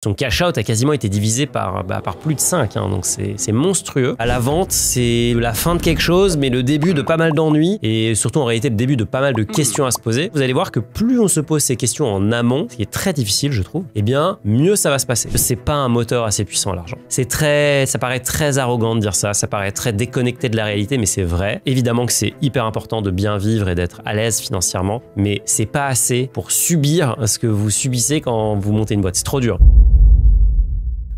Son cash out a quasiment été divisé par plus de 5, hein, donc c'est monstrueux. À la vente, c'est la fin de quelque chose, mais le début de pas mal d'ennuis, et surtout en réalité le début de pas mal de questions à se poser. Vous allez voir que plus on se pose ces questions en amont, ce qui est très difficile je trouve, eh bien mieux ça va se passer. C'est pas un moteur assez puissant l'argent. Ça paraît très arrogant de dire ça paraît très déconnecté de la réalité, mais c'est vrai. Évidemment que c'est hyper important de bien vivre et d'être à l'aise financièrement, mais c'est pas assez pour subir ce que vous subissez quand vous montez une boîte. C'est trop dur.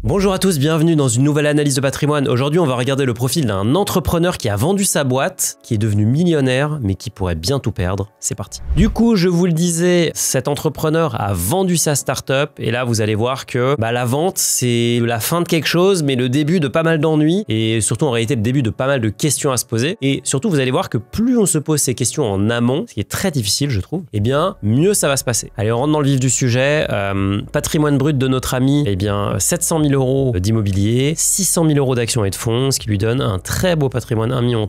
Bonjour à tous, bienvenue dans une nouvelle analyse de patrimoine. Aujourd'hui, on va regarder le profil d'un entrepreneur qui a vendu sa boîte, qui est devenu millionnaire, mais qui pourrait bien tout perdre. C'est parti. Du coup, je vous le disais, cet entrepreneur a vendu sa startup et là, vous allez voir que la vente, c'est la fin de quelque chose, mais le début de pas mal d'ennuis et surtout en réalité le début de pas mal de questions à se poser. Et surtout, vous allez voir que plus on se pose ces questions en amont, ce qui est très difficile, je trouve, eh bien, mieux ça va se passer. Allez, on rentre dans le vif du sujet. Patrimoine brut de notre ami, eh bien, 700 000 € d'immobilier, 600 000 € d'actions et de fonds, ce qui lui donne un très beau patrimoine, 1,3 million.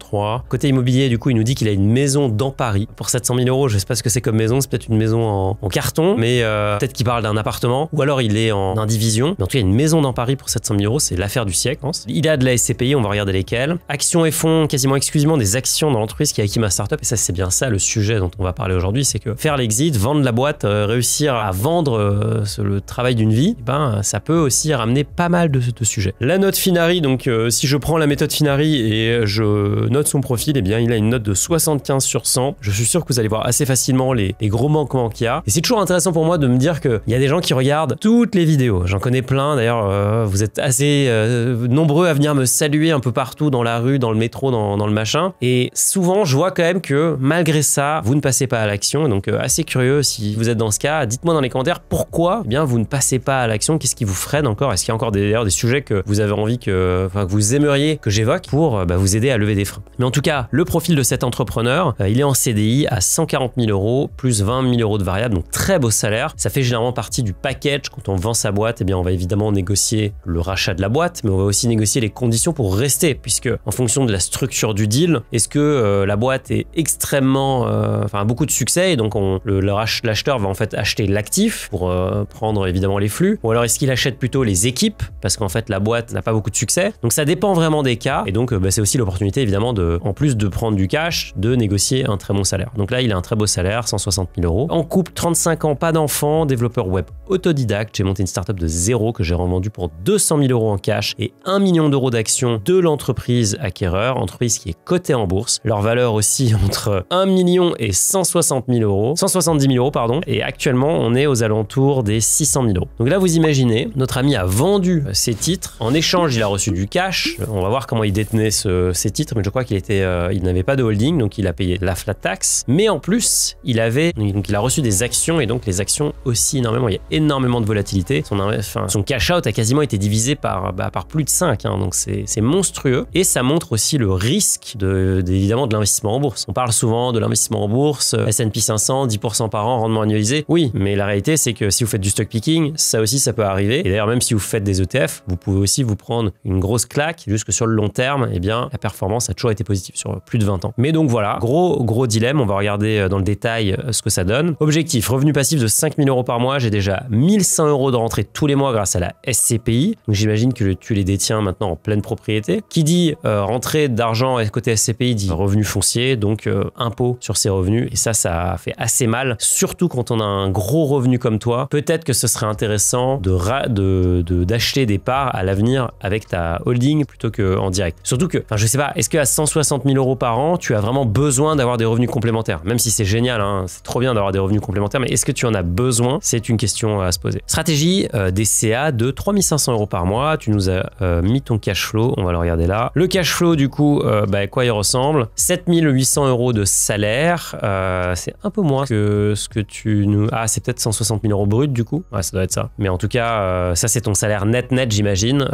Côté immobilier, du coup, il nous dit qu'il a une maison dans Paris. Pour 700 000 €, je sais pas ce que c'est comme maison, c'est peut-être une maison en carton, mais peut-être qu'il parle d'un appartement, ou alors il est en indivision. Mais en tout cas, une maison dans Paris pour 700 000 €, c'est l'affaire du siècle, je pense. Il a de la SCPI, on va regarder lesquelles. Actions et fonds, quasiment exclusivement des actions dans l'entreprise qui a acquis ma startup, et ça, c'est bien ça le sujet dont on va parler aujourd'hui, c'est que faire l'exit, vendre la boîte, réussir à vendre le travail d'une vie, ça peut aussi ramener pas mal de sujets. La note Finari, donc si je prends la méthode Finari et je note son profil, eh bien il a une note de 75 sur 100. Je suis sûr que vous allez voir assez facilement les gros manquements qu'il y a. Et c'est toujours intéressant pour moi de me dire qu'il y a des gens qui regardent toutes les vidéos. J'en connais plein, d'ailleurs vous êtes assez nombreux à venir me saluer un peu partout dans la rue, dans le métro, dans le machin. Et souvent je vois quand même que malgré ça, vous ne passez pas à l'action. Donc assez curieux, si vous êtes dans ce cas, dites-moi dans les commentaires pourquoi vous ne passez pas à l'action. Qu'est-ce qui vous freine encore? Est-ce qu'il y a encore des sujets que vous avez envie que vous aimeriez que j'évoque pour vous aider à lever des freins. Mais en tout cas, le profil de cet entrepreneur, il est en CDI à 140 000 € plus 20 000 € de variable, donc très beau salaire. Ça fait généralement partie du package. Quand on vend sa boîte, eh bien on va évidemment négocier le rachat de la boîte, mais on va aussi négocier les conditions pour rester, puisque en fonction de la structure du deal, est-ce que la boîte est extrêmement, beaucoup de succès et donc l'acheteur va en fait acheter l'actif pour prendre évidemment les flux, ou alors est-ce qu'il achète plutôt les équipes parce qu'en fait la boîte n'a pas beaucoup de succès. Donc ça dépend vraiment des cas et donc c'est aussi l'opportunité évidemment en plus de prendre du cash, de négocier un très bon salaire. Donc là il a un très beau salaire, 160 000 €. En couple, 35 ans, pas d'enfant, développeur web autodidacte. J'ai monté une startup de zéro que j'ai revendue pour 200 000 € en cash et 1 million € d'actions de l'entreprise acquéreur, entreprise qui est cotée en bourse. Leur valeur aussi entre 1 million et 170 000 €, pardon. Et actuellement on est aux alentours des 600 000 €. Donc là vous imaginez, notre ami a vendu ses titres. En échange, il a reçu du cash. On va voir comment il détenait ces titres, mais je crois qu'il n'avait pas de holding, donc il a payé la flat tax. Mais en plus, il a reçu des actions, et donc les actions aussi énormément. Il y a énormément de volatilité. Son cash out a quasiment été divisé par plus de 5, hein, donc c'est monstrueux. Et ça montre aussi le risque évidemment de l'investissement en bourse. On parle souvent de l'investissement en bourse, S&P 500, 10% par an, rendement annualisé. Oui, mais la réalité, c'est que si vous faites du stock picking, ça aussi, ça peut arriver. Et d'ailleurs, même si vous faites des ETF, vous pouvez aussi vous prendre une grosse claque, juste que sur le long terme, eh bien, la performance a toujours été positive sur plus de 20 ans. Mais donc voilà, gros dilemme, on va regarder dans le détail ce que ça donne. Objectif, revenu passif de 5 000 € par mois, j'ai déjà 1 100 € de rentrée tous les mois grâce à la SCPI, donc j'imagine que tu les détiens maintenant en pleine propriété. Qui dit rentrée d'argent côté SCPI dit revenu foncier, donc impôt sur ses revenus, et ça fait assez mal, surtout quand on a un gros revenu comme toi. Peut-être que ce serait intéressant d'acheter des parts à l'avenir avec ta holding plutôt qu'en direct. Surtout que, je sais pas, est-ce qu'à 160 000 € par an, tu as vraiment besoin d'avoir des revenus complémentaires? Même si c'est génial, hein, c'est trop bien d'avoir des revenus complémentaires, mais est-ce que tu en as besoin? C'est une question à se poser. Stratégie des CA de 3 500 € par mois. Tu nous as mis ton cash flow, on va le regarder là. Le cash flow, du coup, à quoi il ressemble? 7 800 € de salaire. C'est un peu moins que ce que tu nous... Ah, c'est peut-être 160 000 € brut, du coup. Ouais, ça doit être ça. Mais en tout cas, ça, c'est ton salaire salaire net j'imagine.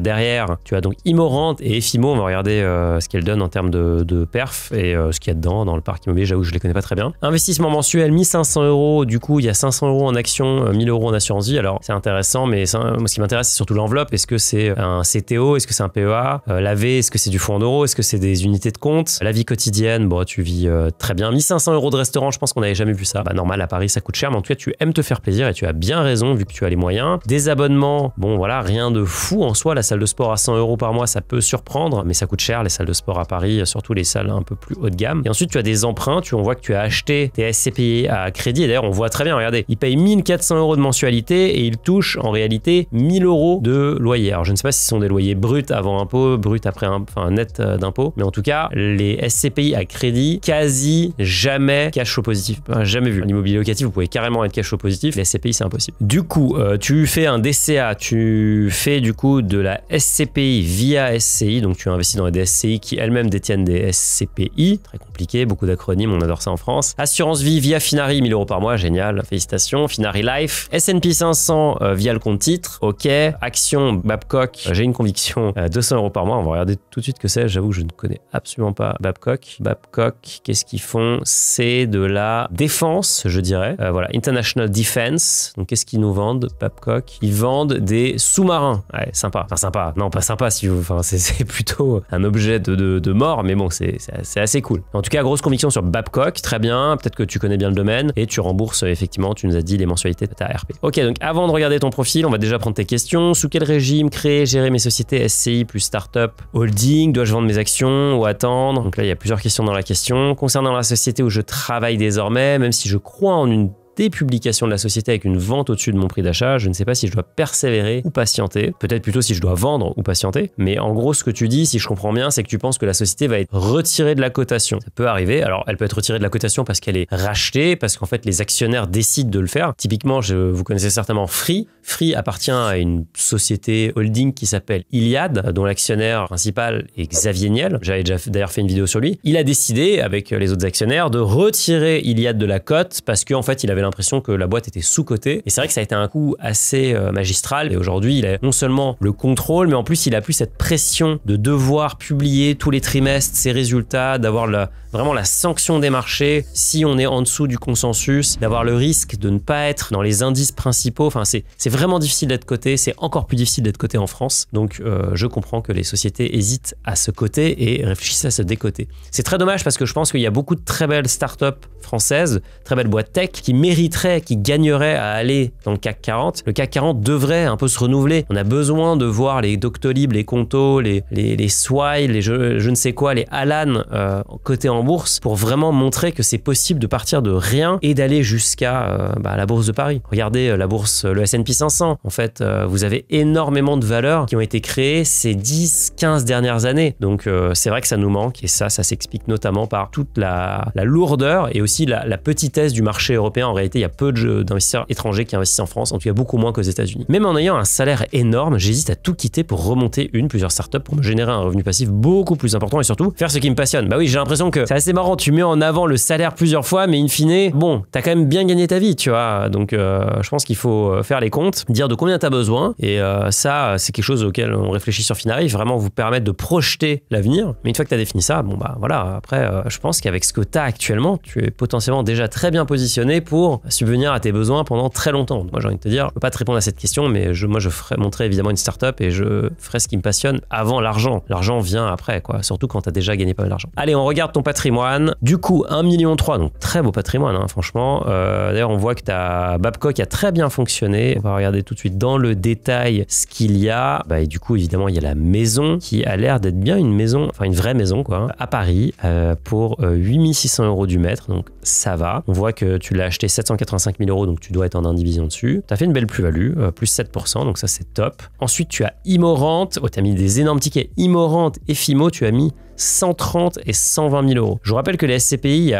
Derrière, tu as donc Immorant et Efimo. On va regarder ce qu'elle donne en termes de perf et ce qu'il y a dedans dans le parc immobilier. J'avoue que je les connais pas très bien. Investissement mensuel 1500 €. Du coup, il y a 500 € en action, 1000 € en assurance vie. Alors, c'est intéressant, mais moi, ce qui m'intéresse, c'est surtout l'enveloppe. Est-ce que c'est un CTO? Est-ce que c'est un PEA? La V, est-ce que c'est du fonds en euros? Est-ce que c'est des unités de compte? La vie quotidienne, bon, tu vis très bien. 1500 € de restaurant, je pense qu'on n'avait jamais vu ça. Bah, normal, à Paris, ça coûte cher, mais en tout cas, tu aimes te faire plaisir et tu as bien raison vu que tu as les moyens. Des abonnements, bon, voilà, rien de fou en soi. La salle de sport à 100 € par mois, ça peut surprendre, mais ça coûte cher, les salles de sport à Paris, surtout les salles un peu plus haut de gamme. Et ensuite, tu as des emprunts. On voit que tu as acheté tes SCPI à crédit. Et d'ailleurs, on voit très bien, regardez, il paye 1400 € de mensualité et il touche en réalité 1000 € de loyer. Alors, je ne sais pas si ce sont des loyers bruts avant impôt, bruts après, enfin, net d'impôt, mais en tout cas, les SCPI à crédit, quasi jamais cash flow positif. Enfin, jamais vu. L'immobilier locatif, vous pouvez carrément être cash flow positif. Les SCPI, c'est impossible. Du coup, tu fais un DCA, tu fais du coup de la SCPI via SCI, donc tu investis dans des SCI qui elles-mêmes détiennent des SCPI. Très compliqué, beaucoup d'acronymes, on adore ça en France. Assurance vie via Finari, 1000 € par mois, génial, félicitations. Finari Life. S&P 500 via le compte titre, ok. Action Babcock, j'ai une conviction, 200 € par mois. On va regarder tout de suite que c'est. J'avoue que je ne connais absolument pas Babcock. Babcock, qu'est-ce qu'ils font? C'est de la défense, je dirais. Voilà, International Defense. Donc qu'est-ce qu'ils nous vendent, Babcock? Ils vendent des sous-marins. Ouais, sympa. Enfin, sympa. Non, pas sympa si vous. Enfin, c'est plutôt un objet de mort, mais bon, c'est assez cool. En tout cas, grosse conviction sur Babcock. Très bien. Peut-être que tu connais bien le domaine et tu rembourses effectivement, tu nous as dit les mensualités de ta RP. Ok, donc avant de regarder ton profil, on va déjà prendre tes questions. Sous quel régime créer, gérer mes sociétés SCI plus startup holding? Dois-je vendre mes actions ou attendre? Donc là, il y a plusieurs questions dans la question. Concernant la société où je travaille désormais, même si je crois en une dépublication de la société avec une vente au-dessus de mon prix d'achat, je ne sais pas si je dois persévérer ou patienter, peut-être plutôt si je dois vendre ou patienter, mais en gros ce que tu dis, si je comprends bien, c'est que tu penses que la société va être retirée de la cotation. Ça peut arriver, alors elle peut être retirée de la cotation parce qu'elle est rachetée, parce qu'en fait les actionnaires décident de le faire. Typiquement, vous connaissez certainement Free. Free appartient à une société holding qui s'appelle Iliad, dont l'actionnaire principal est Xavier Niel. J'avais déjà d'ailleurs fait une vidéo sur lui. Il a décidé, avec les autres actionnaires, de retirer Iliad de la cote parce qu'en fait il avait l'impression que la boîte était sous-cotée. Et c'est vrai que ça a été un coup assez magistral. Et aujourd'hui, il a non seulement le contrôle, mais en plus, il a plus cette pression de devoir publier tous les trimestres ses résultats, d'avoir vraiment la sanction des marchés si on est en dessous du consensus, d'avoir le risque de ne pas être dans les indices principaux. Enfin, c'est vraiment difficile d'être coté. C'est encore plus difficile d'être coté en France. Donc, je comprends que les sociétés hésitent à se coter et réfléchissent à se décoter. C'est très dommage parce que je pense qu'il y a beaucoup de très belles startups françaises, très belles boîtes tech qui mériteraient, qui gagneraient à aller dans le CAC 40. Le CAC 40 devrait un peu se renouveler. On a besoin de voir les Doctolib, les Conto, les Swile, les je ne sais quoi, les Alan cotés en bourse pour vraiment montrer que c'est possible de partir de rien et d'aller jusqu'à la bourse de Paris. Regardez la bourse, le S&P 500. En fait, vous avez énormément de valeurs qui ont été créées ces 10-15 dernières années. Donc, c'est vrai que ça nous manque et ça s'explique notamment par toute la lourdeur et aussi la petitesse du marché européen. En réalité, il y a peu d'investisseurs étrangers qui investissent en France, en tout cas beaucoup moins qu'aux États-Unis. Même en ayant un salaire énorme, j'hésite à tout quitter pour remonter plusieurs startups pour me générer un revenu passif beaucoup plus important et surtout faire ce qui me passionne. Bah oui, j'ai l'impression que c'est assez marrant, tu mets en avant le salaire plusieurs fois, mais in fine, bon, t'as quand même bien gagné ta vie, tu vois. Donc, je pense qu'il faut faire les comptes, dire de combien t'as besoin et ça, c'est quelque chose auquel on réfléchit sur Finari, vraiment vous permettre de projeter l'avenir. Mais une fois que t'as défini ça, bon bah voilà, après, je pense qu'avec ce que t'as actuellement, tu es potentiellement déjà très bien positionné pour subvenir à tes besoins pendant très longtemps. Moi, j'ai envie de te dire, je peux pas te répondre à cette question, mais moi, je ferai montrer évidemment une startup et je ferai ce qui me passionne avant l'argent. L'argent vient après, quoi. Surtout quand tu as déjà gagné pas mal d'argent. Allez, on regarde ton patrimoine. Du coup, 1,3 million, donc très beau patrimoine, hein, franchement. D'ailleurs, on voit que ta Babcock a très bien fonctionné. On va regarder tout de suite dans le détail ce qu'il y a. Bah, et du coup, évidemment, il y a la maison qui a l'air d'être bien une maison, enfin une vraie maison, quoi, à Paris, pour 8600 € du mètre. Donc, ça va. On voit que tu l'as acheté 785 000 €, donc tu dois être en indivision dessus. Tu as fait une belle plus-value, plus 7%, donc ça c'est top. Ensuite, tu as Immorant. Oh, tu as mis des énormes tickets. Immorant et Fimo, tu as mis 130 et 120 000 euros. Je vous rappelle que les SCPI,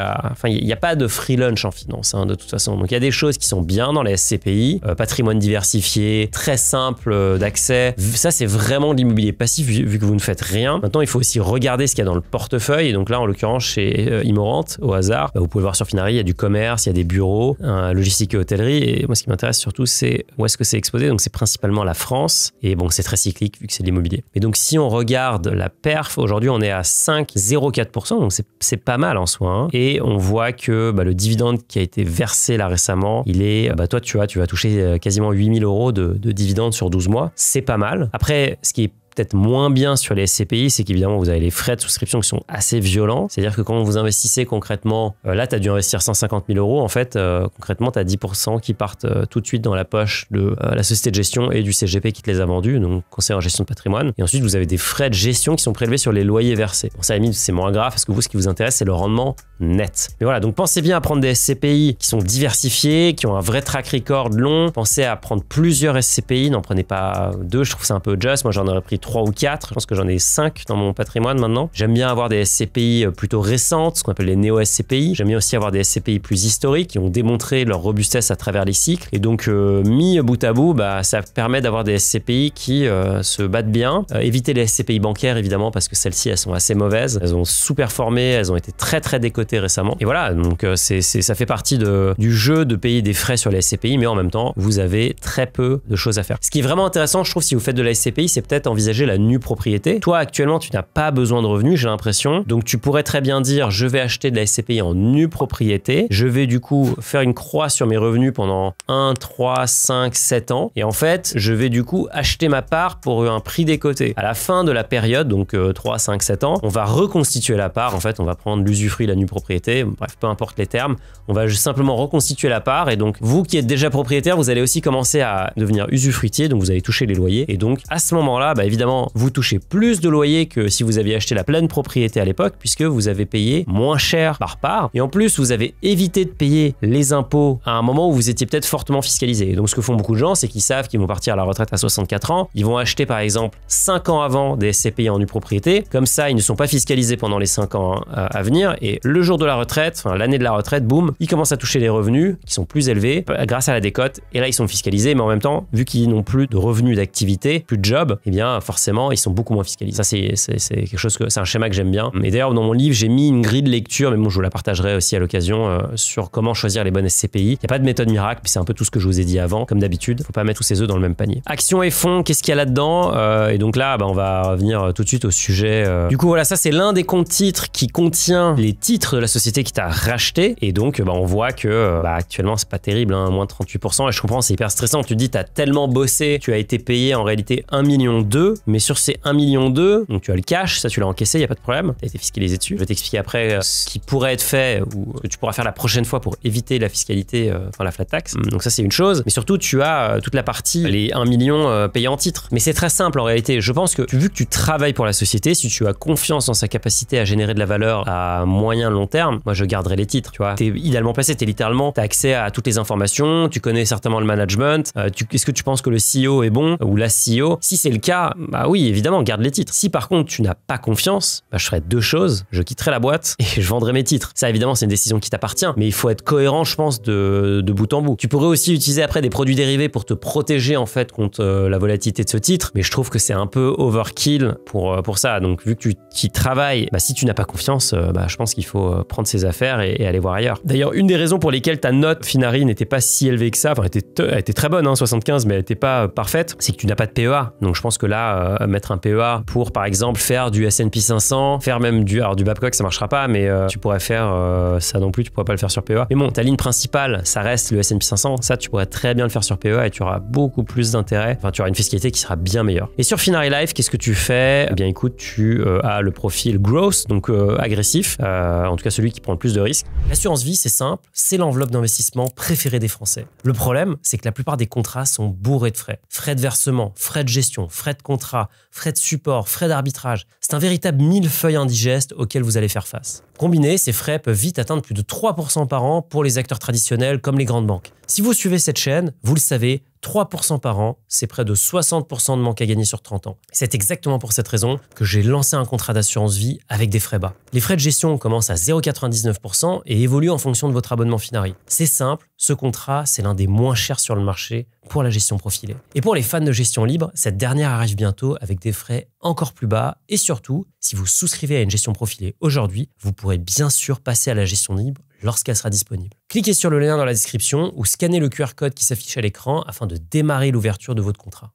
il n'y a pas de free lunch en finance, de toute façon. Donc il y a des choses qui sont bien dans les SCPI, patrimoine diversifié, très simple d'accès. Ça, c'est vraiment de l'immobilier passif vu que vous ne faites rien. Maintenant, il faut aussi regarder ce qu'il y a dans le portefeuille. Et donc là, en l'occurrence, chez Immorent, au hasard, vous pouvez voir sur Finari, il y a du commerce, il y a des bureaux, logistique et hôtellerie. Et moi, ce qui m'intéresse surtout, c'est où est-ce que c'est exposé. Donc c'est principalement la France. Et bon, c'est très cyclique vu que c'est de l'immobilier. Et donc si on regarde la perf, aujourd'hui, on est à 5,04%. Donc c'est pas mal en soi. Et on voit que le dividende qui a été versé là récemment, il est, toi, tu vas toucher quasiment 8 000 euros de dividende sur 12 mois. C'est pas mal. Après, ce qui est peut-être moins bien sur les SCPI, c'est qu'évidemment, vous avez les frais de souscription qui sont assez violents. C'est-à-dire que quand vous investissez concrètement, là, tu as dû investir 150 000 euros. En fait, concrètement, tu as 10% qui partent tout de suite dans la poche de la société de gestion et du CGP qui te les a vendus, donc conseiller en gestion de patrimoine. Et ensuite, vous avez des frais de gestion qui sont prélevés sur les loyers versés. Bon, ça, à la limite, c'est moins grave parce que vous, ce qui vous intéresse, c'est le rendement net. Mais voilà, donc pensez bien à prendre des SCPI qui sont diversifiés, qui ont un vrai track record long. Pensez à prendre plusieurs SCPI, n'en prenez pas 2, je trouve ça un peu juste. Moi, j'en aurais pris 3 ou 4. Je pense que j'en ai 5 dans mon patrimoine maintenant. J'aime bien avoir des SCPI plutôt récentes, ce qu'on appelle les néo-SCPI. J'aime bien aussi avoir des SCPI plus historiques qui ont démontré leur robustesse à travers les cycles. Et donc, mis bout à bout, ça permet d'avoir des SCPI qui se battent bien. Évitez les SCPI bancaires, évidemment, parce que celles-ci, elles sont assez mauvaises. Elles ont sous-performé, elles ont été très, très décotées récemment. Et voilà, donc ça fait partie du jeu de payer des frais sur les SCPI, mais en même temps, vous avez très peu de choses à faire. Ce qui est vraiment intéressant, je trouve, si vous faites de la SCPI, c'est peut-être envisager la nue propriété. Toi, actuellement, tu n'as pas besoin de revenus, j'ai l'impression. Donc, tu pourrais très bien dire, je vais acheter de la SCPI en nue propriété. Je vais du coup faire une croix sur mes revenus pendant 1, 3, 5, 7 ans. Et en fait, je vais du coup acheter ma part pour un prix décoté. À la fin de la période, donc 3, 5, 7 ans, on va reconstituer la part. En fait, on va prendre l'usufruit, la nue propriété. Bref, peu importe les termes. On va juste simplement reconstituer la part. Et donc, vous qui êtes déjà propriétaire, vous allez aussi commencer à devenir usufruitier. Donc, vous allez toucher les loyers. Et donc, à ce moment-là, évidemment, vous touchez plus de loyers que si vous aviez acheté la pleine propriété à l'époque, puisque vous avez payé moins cher par part. Et en plus, vous avez évité de payer les impôts à un moment où vous étiez peut-être fortement fiscalisé. Et donc, ce que font beaucoup de gens, c'est qu'ils savent qu'ils vont partir à la retraite à 64 ans. Ils vont acheter, par exemple, 5 ans avant des SCPI en nue propriété. Comme ça, ils ne sont pas fiscalisés pendant les 5 ans à venir. Et le jour de la retraite, l'année de la retraite, boum, ils commencent à toucher les revenus qui sont plus élevés grâce à la décote. Et là, ils sont fiscalisés. Mais en même temps, vu qu'ils n'ont plus de revenus d'activité, plus de job, eh bien, forcément, ils sont beaucoup moins fiscalisés. Ça, c'est quelque chose c'est un schéma que j'aime bien. Et d'ailleurs, dans mon livre, j'ai mis une grille de lecture, mais bon, je vous la partagerai aussi à l'occasion sur comment choisir les bonnes SCPI. Il n'y a pas de méthode miracle, puis c'est un peu tout ce que je vous ai dit avant, comme d'habitude. Faut pas mettre tous ses œufs dans le même panier. Actions et fonds, qu'est-ce qu'il y a là-dedans? Et donc là, on va revenir tout de suite au sujet. Du coup, voilà, ça, c'est l'un des comptes titres qui contient les titres de la société qui t'a racheté. Et donc, on voit que actuellement, c'est pas terrible, moins 38%. Et je comprends, c'est hyper stressant. Tu te dis, t'as tellement bossé, tu as été payé en réalité 1,2 million, mais sur ces 1,2 million, donc tu as le cash, ça tu l'as encaissé, il n'y a pas de problème, tu as été fiscalisé dessus. Je vais t'expliquer après ce qui pourrait être fait ou que tu pourras faire la prochaine fois pour éviter la fiscalité, la flat tax. Donc ça c'est une chose, mais surtout tu as toute la partie, les 1 million payés en titres. Mais c'est très simple en réalité, je pense que vu que tu travailles pour la société, si tu as confiance dans sa capacité à générer de la valeur à moyen long terme, moi je garderai les titres, tu vois. T'es idéalement placé, t'as accès à toutes les informations, tu connais certainement le management, est-ce que tu penses que le CEO est bon ou la CEO? Si c'est le cas, oui évidemment, garde les titres. Si par contre tu n'as pas confiance, je ferai deux choses, je quitterai la boîte et je vendrai mes titres. Ça évidemment c'est une décision qui t'appartient, mais il faut être cohérent je pense de bout en bout. Tu pourrais aussi utiliser après des produits dérivés pour te protéger en fait contre la volatilité de ce titre, mais je trouve que c'est un peu overkill pour ça. Donc vu que tu travailles, si tu n'as pas confiance, je pense qu'il faut prendre ses affaires et aller voir ailleurs. D'ailleurs, une des raisons pour lesquelles ta note Finari n'était pas si élevée que ça, elle était très bonne, 75, mais elle n'était pas parfaite, c'est que tu n'as pas de PEA. Donc je pense que là, mettre un PEA pour par exemple faire du S&P 500, faire même du Babcock, ça marchera pas, mais tu pourrais faire ça non plus, tu pourrais pas le faire sur PEA. Mais bon, ta ligne principale, ça reste le S&P 500, ça tu pourrais très bien le faire sur PEA et tu auras beaucoup plus d'intérêt, enfin tu auras une fiscalité qui sera bien meilleure. Et sur Finari Life, qu'est-ce que tu fais? Eh bien écoute, tu as le profil growth, donc agressif, en tout cas celui qui prend le plus de risques. L'assurance vie, c'est simple, c'est l'enveloppe d'investissement préférée des Français. Le problème, c'est que la plupart des contrats sont bourrés de frais. Frais de versement, frais de gestion, frais de contrat, frais de support, frais d'arbitrage. C'est un véritable millefeuille indigeste auquel vous allez faire face. Combinés, ces frais peuvent vite atteindre plus de 3% par an pour les acteurs traditionnels comme les grandes banques. Si vous suivez cette chaîne, vous le savez, 3% par an, c'est près de 60% de manque à gagner sur 30 ans. C'est exactement pour cette raison que j'ai lancé un contrat d'assurance vie avec des frais bas. Les frais de gestion commencent à 0,99% et évoluent en fonction de votre abonnement Finari. C'est simple, ce contrat, c'est l'un des moins chers sur le marché pour la gestion profilée. Et pour les fans de gestion libre, cette dernière arrive bientôt avec des frais encore plus bas et surtout, si vous souscrivez à une gestion profilée aujourd'hui, vous pourrez bien sûr passer à la gestion libre lorsqu'elle sera disponible. Cliquez sur le lien dans la description ou scannez le QR code qui s'affiche à l'écran afin de démarrer l'ouverture de votre contrat.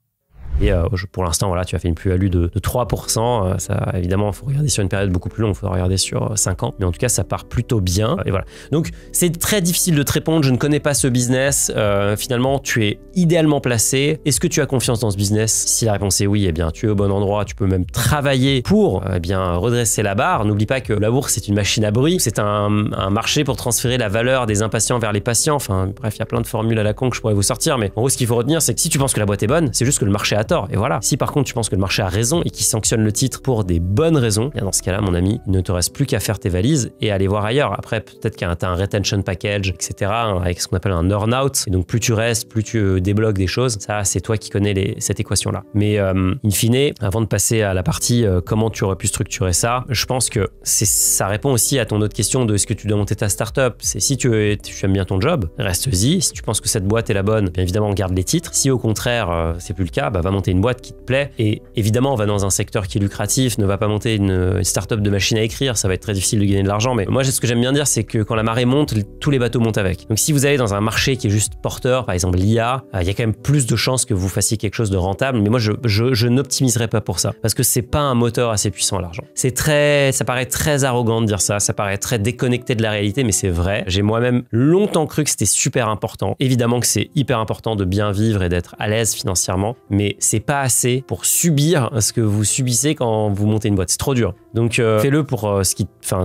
Et pour l'instant, voilà, tu as fait une plus-value de 3%. Ça, évidemment, il faut regarder sur une période beaucoup plus longue. Il faut regarder sur 5 ans. Mais en tout cas, ça part plutôt bien. Et voilà. Donc, c'est très difficile de te répondre. Je ne connais pas ce business. Finalement, tu es idéalement placé. Est-ce que tu as confiance dans ce business? Si la réponse est oui, eh bien, tu es au bon endroit. Tu peux même travailler pour redresser la barre. N'oublie pas que la bourse, c'est une machine à bruit. C'est un marché pour transférer la valeur des impatients vers les patients. Enfin, bref, il y a plein de formules à la con que je pourrais vous sortir. Mais en gros, ce qu'il faut retenir, c'est que si tu penses que la boîte est bonne, c'est juste que le marché a tort. Et voilà. Si par contre tu penses que le marché a raison et qu'il sanctionne le titre pour des bonnes raisons, bien dans ce cas-là, mon ami, il ne te reste plus qu'à faire tes valises et aller voir ailleurs. Après, peut-être que tu as un retention package, etc., avec ce qu'on appelle un earn-out. Et donc, plus tu restes, plus tu débloques des choses. Ça, c'est toi qui connais cette équation-là. Mais in fine, avant de passer à la partie comment tu aurais pu structurer ça, je pense que ça répond aussi à ton autre question de est-ce que tu dois monter ta startup. C'est si tu aimes bien ton job, reste-y. Si tu penses que cette boîte est la bonne, bien évidemment, garde les titres. Si au contraire, c'est plus le cas, va monter une boîte qui te plaît et évidemment va dans un secteur qui est lucratif, ne va pas monter une start-up de machine à écrire, ça va être très difficile de gagner de l'argent, mais moi ce que j'aime bien dire c'est que quand la marée monte, tous les bateaux montent avec. Donc si vous allez dans un marché qui est juste porteur, par exemple l'IA, il y a quand même plus de chances que vous fassiez quelque chose de rentable, mais moi je n'optimiserai pas pour ça, parce que c'est pas un moteur assez puissant à l'argent. Ça paraît très arrogant de dire ça paraît très déconnecté de la réalité, mais c'est vrai. J'ai moi-même longtemps cru que c'était super important. Évidemment que c'est hyper important de bien vivre et d'être à l'aise financièrement, mais c'est pas assez pour subir ce que vous subissez quand vous montez une boîte. C'est trop dur. Donc fais-le pour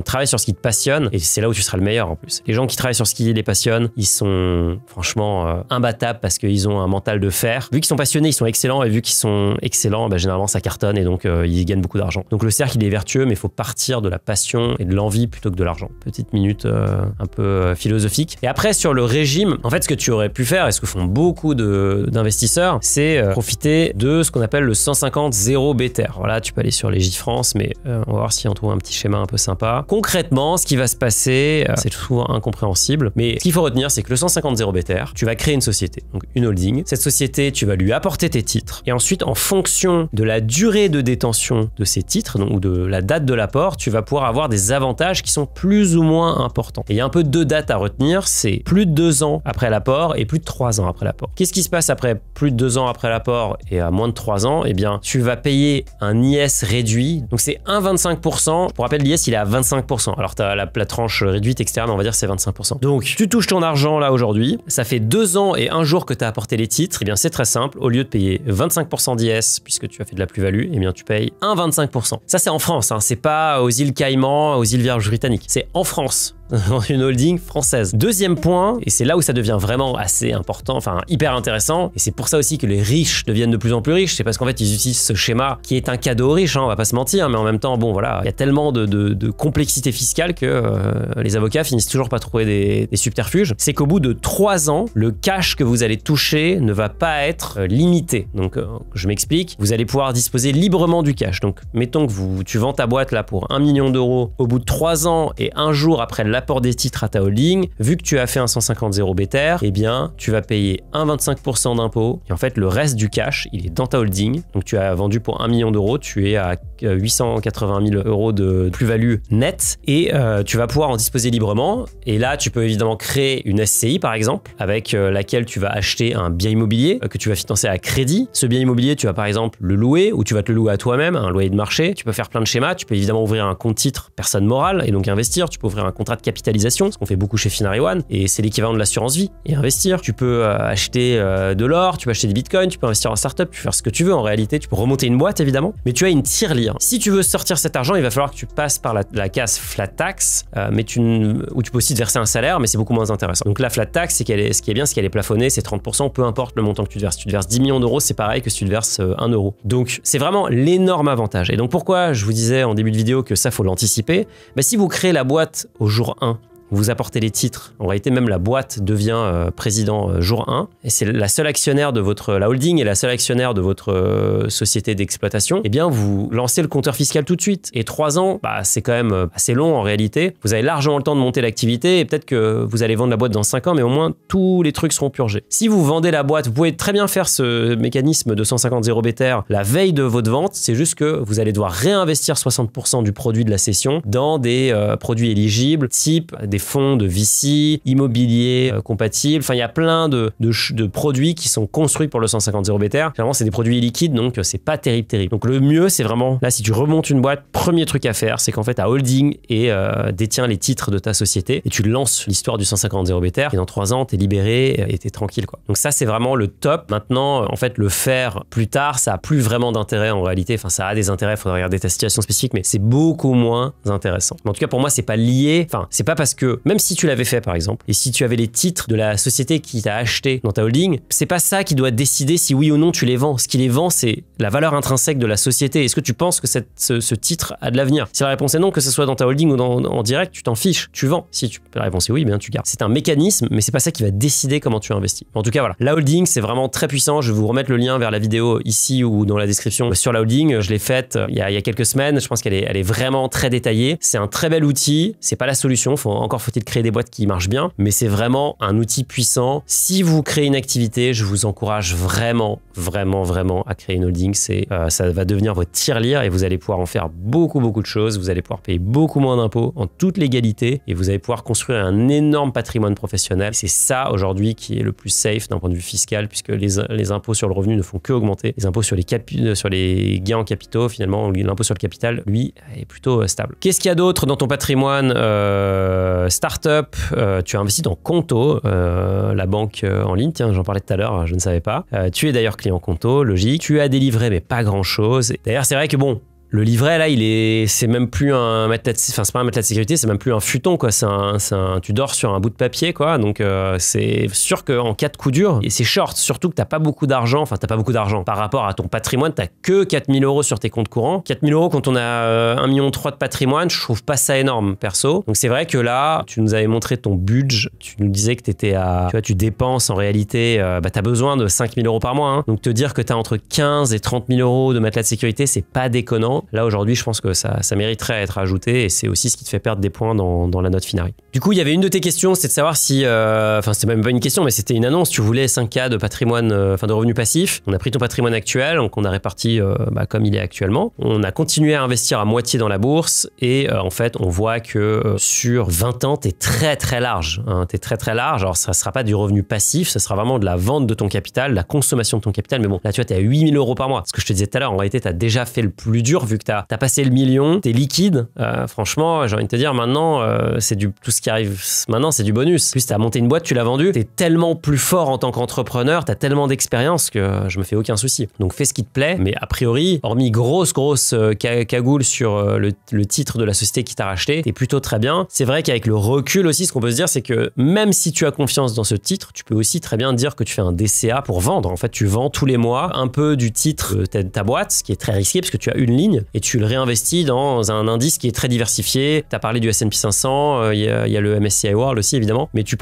travaille sur ce qui te passionne et c'est là où tu seras le meilleur en plus. Les gens qui travaillent sur ce qui les passionne, ils sont franchement imbattables parce qu'ils ont un mental de fer. Vu qu'ils sont passionnés, ils sont excellents et vu qu'ils sont excellents, généralement ça cartonne et donc ils gagnent beaucoup d'argent. Donc le cercle il est vertueux, mais il faut partir de la passion et de l'envie plutôt que de l'argent. Petite minute un peu philosophique. Et après sur le régime, en fait ce que tu aurais pu faire et ce que font beaucoup d'investisseurs, c'est profiter de ce qu'on appelle le 150-0 BTR. Voilà, tu peux aller sur Légifrance, mais on va voir si on trouve un petit schéma un peu sympa. Concrètement, ce qui va se passer, c'est souvent incompréhensible, mais ce qu'il faut retenir, c'est que le 150-0 BTR, tu vas créer une société, donc une holding. Cette société, tu vas lui apporter tes titres, et ensuite, en fonction de la durée de détention de ces titres, donc, ou de la date de l'apport, tu vas pouvoir avoir des avantages qui sont plus ou moins importants. Et il y a un peu deux dates à retenir, c'est plus de 2 ans après l'apport et plus de 3 ans après l'apport. Qu'est-ce qui se passe après plus de 2 ans après l'apport et à moins de 3 ans? Eh bien, tu vas payer un IS réduit. Donc, c'est 1,25%. Pour rappel, l'IS, il est à 25%. Alors, tu as la tranche réduite externe, on va dire c'est 25%. Donc, tu touches ton argent là aujourd'hui. Ça fait 2 ans et 1 jour que tu as apporté les titres. Eh bien, c'est très simple. Au lieu de payer 25% d'IS, puisque tu as fait de la plus-value, eh bien, tu payes 1,25%. Ça, c'est en France. Hein. C'est pas aux îles Caïmans, aux îles Vierges britanniques. C'est en France. Dans une holding française. Deuxième point, et c'est là où ça devient vraiment assez important, enfin hyper intéressant, et c'est pour ça aussi que les riches deviennent de plus en plus riches, c'est parce qu'en fait ils utilisent ce schéma qui est un cadeau aux riches, on va pas se mentir, mais en même temps, bon voilà, il y a tellement de complexité fiscale que les avocats finissent toujours pas trouver des subterfuges. C'est qu'au bout de 3 ans, le cash que vous allez toucher ne va pas être limité. Donc je m'explique, vous allez pouvoir disposer librement du cash. Donc mettons que tu vends ta boîte là pour 1 million d'euros au bout de 3 ans et 1 jour après l'apport des titres à ta holding, vu que tu as fait un 150-0 BTR, eh bien, tu vas payer 1,25% d'impôt et en fait, le reste du cash, il est dans ta holding. Donc, tu as vendu pour 1 million d'euros, tu es à 880 000 euros de plus-value nette et tu vas pouvoir en disposer librement. Et là, tu peux évidemment créer une SCI, par exemple, avec laquelle tu vas acheter un bien immobilier que tu vas financer à crédit. Ce bien immobilier, tu vas par exemple le louer ou tu vas te le louer à toi-même, un loyer de marché. Tu peux faire plein de schémas. Tu peux évidemment ouvrir un compte titre personne morale et donc investir. Tu peux ouvrir un contrat de capitalisation, ce qu'on fait beaucoup chez Finari One, et c'est l'équivalent de l'assurance vie, et investir. Tu peux acheter de l'or, tu peux acheter des bitcoins, tu peux investir en startup, tu peux faire ce que tu veux en réalité, tu peux remonter une boîte évidemment, mais tu as une tirelire. Si tu veux sortir cet argent, il va falloir que tu passes par la case flat tax, où tu peux aussi te verser un salaire, mais c'est beaucoup moins intéressant. Donc la flat tax, ce qui est bien, c'est qu'elle est plafonnée, c'est 30%, peu importe le montant que tu te verses. Si tu te verses 10 millions d'euros, c'est pareil que si tu te verses 1 euro. Donc c'est vraiment l'énorme avantage. Et donc pourquoi je vous disais en début de vidéo que ça, faut l'anticiper? Si vous créez la boîte au jour 1, vous apportez les titres, en réalité même la boîte devient président jour 1, et c'est la seule actionnaire de la holding et la seule actionnaire de votre société d'exploitation, eh bien vous lancez le compteur fiscal tout de suite. Et 3 ans, c'est quand même assez long en réalité. Vous avez largement le temps de monter l'activité et peut-être que vous allez vendre la boîte dans 5 ans, mais au moins tous les trucs seront purgés. Si vous vendez la boîte, vous pouvez très bien faire ce mécanisme de 150 0BTR la veille de votre vente, c'est juste que vous allez devoir réinvestir 60% du produit de la cession dans des produits éligibles, type des fonds de VC, immobilier compatible. Enfin, il y a plein de produits qui sont construits pour le 150 0BTR. Généralement, c'est des produits liquides, donc c'est pas terrible. Donc le mieux, c'est vraiment, là, si tu remontes une boîte, premier truc à faire, c'est qu'en fait, ta holding détient les titres de ta société et tu lances l'histoire du 150 0BTR et dans 3 ans, t'es libéré et t'es tranquille, quoi. Donc ça, c'est vraiment le top. Maintenant, en fait, le faire plus tard, ça a plus vraiment d'intérêt en réalité. Enfin, ça a des intérêts, il faudra regarder ta situation spécifique, mais c'est beaucoup moins intéressant. Mais en tout cas, pour moi, c'est pas lié. Enfin, c'est pas parce que, même si tu l'avais fait, par exemple, et si tu avais les titres de la société qui t'a acheté dans ta holding, c'est pas ça qui doit décider si oui ou non tu les vends. Ce qui les vend, c'est la valeur intrinsèque de la société. Est-ce que tu penses que ce titre a de l'avenir? Si la réponse est non, que ce soit dans ta holding ou en direct, tu t'en fiches, tu vends. Si la réponse est oui, bien tu gardes. C'est un mécanisme, mais c'est pas ça qui va décider comment tu investis. En tout cas, voilà. La holding, c'est vraiment très puissant. Je vais vous remettre le lien vers la vidéo ici ou dans la description sur la holding. Je l'ai faite il y a quelques semaines. Je pense qu'elle est vraiment très détaillée. C'est un très bel outil. C'est pas la solution. Encore faut-il créer des boîtes qui marchent bien, mais c'est vraiment un outil puissant. Si vous créez une activité, je vous encourage vraiment à créer une holding. Ça va devenir votre tirelire et vous allez pouvoir en faire beaucoup de choses. Vous allez pouvoir payer beaucoup moins d'impôts en toute légalité et vous allez pouvoir construire un énorme patrimoine professionnel. C'est ça aujourd'hui qui est le plus safe d'un point de vue fiscal, puisque les impôts sur le revenu ne font que augmenter. Les impôts sur les gains en capitaux, finalement, l'impôt sur le capital, lui, est plutôt stable. Qu'est-ce qu'il y a d'autre dans ton patrimoine startup? Tu as investi dans Conto, la banque en ligne. Tiens, j'en parlais tout à l'heure, je ne savais pas. Tu es d'ailleurs client Conto, logique. Tu as des livrets, mais pas grand-chose. D'ailleurs, c'est vrai que bon, le livret, là, c'est même plus un matelas de, enfin, c'est pas un matelas de sécurité, c'est même plus un futon, quoi. Tu dors sur un bout de papier, quoi. Donc, c'est sûr qu'en cas de coup dur, et c'est short, surtout que t'as pas beaucoup d'argent, par rapport à ton patrimoine, t'as que 4 000 € sur tes comptes courants. 4 000 € quand on a 1,3 million de patrimoine, je trouve pas ça énorme, perso. Donc, c'est vrai que là, tu nous avais montré ton budget, tu nous disais que tu dépenses en réalité, t'as besoin de 5 000 € par mois, hein. Donc, te dire que t'as entre 15 et 30 000 € de matelas de sécurité, c'est pas déconnant. Là, aujourd'hui, je pense que ça mériterait à être ajouté et c'est aussi ce qui te fait perdre des points dans la note finale. Du coup, il y avait une de tes questions, c'était de savoir si, c'était même pas une question, mais c'était une annonce. Tu voulais 5K de patrimoine, de revenus passifs. On a pris ton patrimoine actuel, donc on a réparti comme il est actuellement. On a continué à investir à moitié dans la bourse et en fait, on voit que sur 20 ans, t'es très large. Hein, t'es très large. Alors, ça sera pas du revenu passif, ça sera vraiment de la vente de ton capital, la consommation de ton capital. Mais bon, là, tu vois, t'es à 8 000 € par mois. Ce que je te disais tout à l'heure, en réalité, t'as déjà fait le plus dur vu que t'as passé le million, t'es liquide. Franchement, j'ai envie de te dire, maintenant, tout ce qui arrive maintenant, c'est du bonus. En plus, t'as monté une boîte, tu l'as vendue, t'es tellement plus fort en tant qu'entrepreneur, t'as tellement d'expérience que je me fais aucun souci. Donc, fais ce qui te plaît, mais a priori, hormis grosse cagoule sur le titre de la société qui t'a racheté, t'es plutôt très bien. C'est vrai qu'avec le recul aussi, ce qu'on peut se dire, c'est que même si tu as confiance dans ce titre, tu peux aussi très bien dire que tu fais un DCA pour vendre. En fait, tu vends tous les mois un peu du titre de ta boîte, ce qui est très risqué parce que tu as une ligne et tu le réinvestis dans un indice qui est très diversifié. Tu as parlé du S&P 500, il y a le MSCI World aussi évidemment, mais tu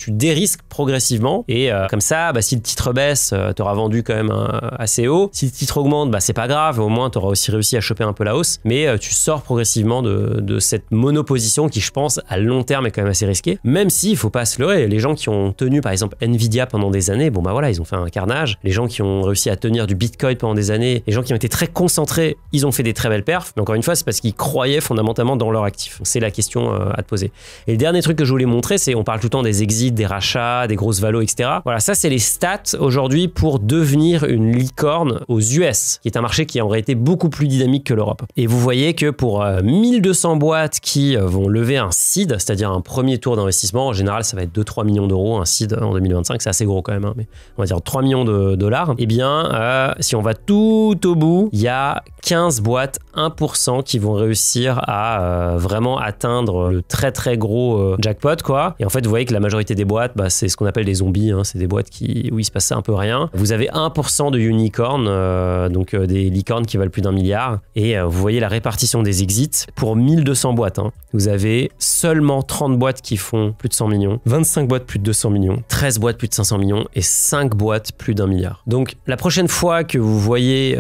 dérisques progressivement et comme ça, si le titre baisse, tu auras vendu quand même assez haut. Si le titre augmente, c'est pas grave, au moins tu auras aussi réussi à choper un peu la hausse, mais tu sors progressivement de cette monoposition qui, je pense, à long terme est quand même assez risquée, même s'il faut pas se leurrer. Les gens qui ont tenu par exemple Nvidia pendant des années, ils ont fait un carnage. Les gens qui ont réussi à tenir du Bitcoin pendant des années, les gens qui ont été très concentrés, ils ont fait des très belles perfs, mais encore une fois, c'est parce qu'ils croyaient fondamentalement dans leur actif. C'est la question à te poser. Et le dernier truc que je voulais montrer, c'est on parle tout le temps des exits, des rachats, des grosses valos, etc. Voilà, ça c'est les stats aujourd'hui pour devenir une licorne aux US, qui est un marché qui est en réalité beaucoup plus dynamique que l'Europe. Et vous voyez que pour 1200 boîtes qui vont lever un seed, c'est-à-dire un premier tour d'investissement, en général ça va être 2-3 millions d'euros, un seed en 2025, c'est assez gros quand même, hein, mais on va dire 3 millions de dollars, et bien si on va tout au bout, il y a 15 boîtes, 1% qui vont réussir à vraiment atteindre le très très gros jackpot, quoi. Et en fait, vous voyez que la majorité des boîtes, bah, c'est ce qu'on appelle des zombies, hein. C'est des boîtes où il se passe un peu rien. Vous avez 1% de unicorn, donc des licornes qui valent plus d'1 milliard. Et vous voyez la répartition des exits pour 1200 boîtes, hein. Vous avez seulement 30 boîtes qui font plus de 100 millions, 25 boîtes plus de 200 millions, 13 boîtes plus de 500 millions et 5 boîtes plus d'1 milliard. Donc la prochaine fois que vous voyez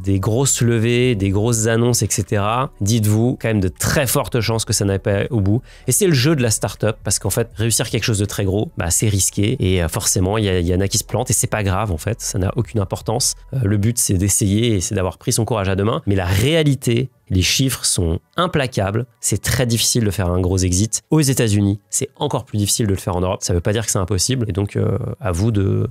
des grosses levées, des grosses annonces, etc., dites-vous quand même de très fortes chances que ça n'aille pas au bout. Et c'est le jeu de la startup, parce qu'en fait, réussir quelque chose de très gros, bah, c'est risqué et forcément, il y en a qui se plantent et c'est pas grave en fait, ça n'a aucune importance. Le but, c'est d'essayer et c'est d'avoir pris son courage à deux mains. Mais la réalité, les chiffres sont implacables. C'est très difficile de faire un gros exit. Aux États-Unis, c'est encore plus difficile de le faire en Europe. Ça ne veut pas dire que c'est impossible. Et donc, à vous de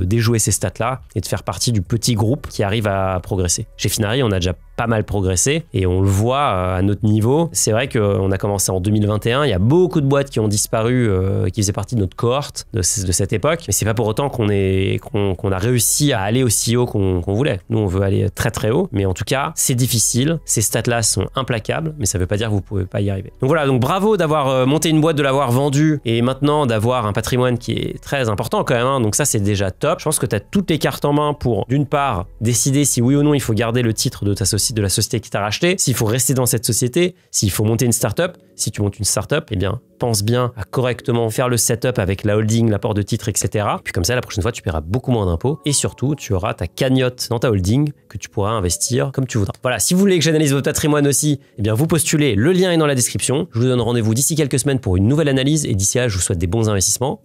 déjouer ces stats-là et de faire partie du petit groupe qui arrive à progresser. Chez Finari, on a déjà pas mal progressé et on le voit à notre niveau. C'est vrai qu'on a commencé en 2021. Il y a beaucoup de boîtes qui ont disparu, qui faisaient partie de notre cohorte de cette époque. Mais c'est pas pour autant qu'on a réussi à aller aussi haut qu'on voulait. Nous, on veut aller très très haut. Mais en tout cas, c'est difficile. Ces stats-là sont implacables, mais ça ne veut pas dire que vous ne pouvez pas y arriver. Donc voilà, donc bravo d'avoir monté une boîte, de l'avoir vendue et maintenant d'avoir un patrimoine qui est très important quand même, hein. Donc ça, c'est déjà top. Je pense que tu as toutes les cartes en main pour, d'une part, décider si oui ou non il faut garder le titre de la société qui t'a racheté, s'il faut rester dans cette société, s'il faut monter une startup. Si tu montes une startup, eh bien, pense bien à correctement faire le setup avec la holding, l'apport de titres, etc. Puis comme ça, la prochaine fois, tu paieras beaucoup moins d'impôts et surtout, tu auras ta cagnotte dans ta holding que tu pourras investir comme tu voudras. Voilà, si vous voulez que j'analyse votre patrimoine aussi, eh bien, vous postulez, le lien est dans la description. Je vous donne rendez-vous d'ici quelques semaines pour une nouvelle analyse et d'ici là, je vous souhaite des bons investissements.